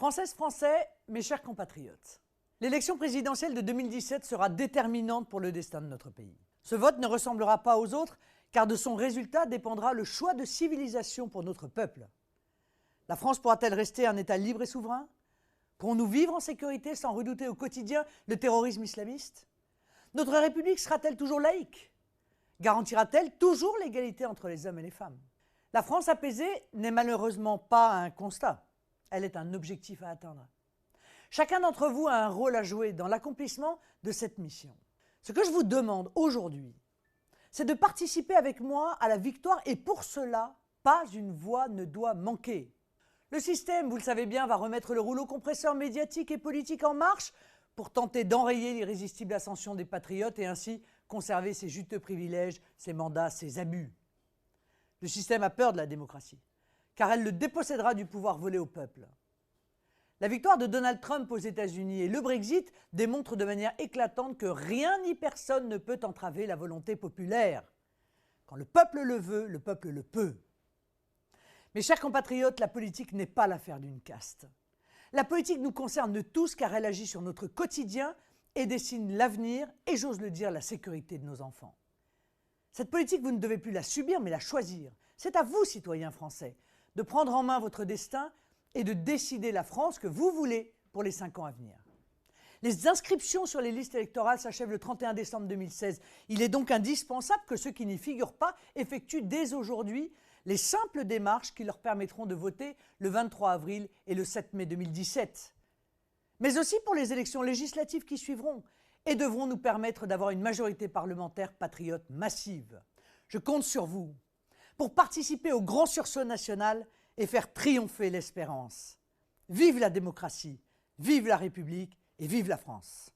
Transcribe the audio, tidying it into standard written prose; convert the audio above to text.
Françaises, Français, mes chers compatriotes, l'élection présidentielle de 2017 sera déterminante pour le destin de notre pays. Ce vote ne ressemblera pas aux autres, car de son résultat dépendra le choix de civilisation pour notre peuple. La France pourra-t-elle rester un État libre et souverain? Pourrons-nous vivre en sécurité sans redouter au quotidien le terrorisme islamiste? Notre République sera-t-elle toujours laïque? Garantira-t-elle toujours l'égalité entre les hommes et les femmes? La France apaisée n'est malheureusement pas un constat, elle est un objectif à atteindre. Chacun d'entre vous a un rôle à jouer dans l'accomplissement de cette mission. Ce que je vous demande aujourd'hui, c'est de participer avec moi à la victoire et pour cela, pas une voix ne doit manquer. Le système, vous le savez bien, va remettre le rouleau compresseur médiatique et politique en marche pour tenter d'enrayer l'irrésistible ascension des patriotes et ainsi conserver ses juteux privilèges, ses mandats, ses abus. Le système a peur de la démocratie, car elle le dépossédera du pouvoir volé au peuple. La victoire de Donald Trump aux États-Unis et le Brexit démontrent de manière éclatante que rien ni personne ne peut entraver la volonté populaire. Quand le peuple le veut, le peuple le peut. Mes chers compatriotes, la politique n'est pas l'affaire d'une caste. La politique nous concerne tous car elle agit sur notre quotidien et dessine l'avenir et, j'ose le dire, la sécurité de nos enfants. Cette politique, vous ne devez plus la subir, mais la choisir. C'est à vous, citoyens français, de prendre en main votre destin et de décider la France que vous voulez pour les 5 ans à venir. Les inscriptions sur les listes électorales s'achèvent le 31 décembre 2016. Il est donc indispensable que ceux qui n'y figurent pas effectuent dès aujourd'hui les simples démarches qui leur permettront de voter le 23 avril et le 7 mai 2017. Mais aussi pour les élections législatives qui suivront et devront nous permettre d'avoir une majorité parlementaire patriote massive. Je compte sur vous pour participer au grand sursaut national et faire triompher l'espérance. Vive la démocratie, vive la République et vive la France!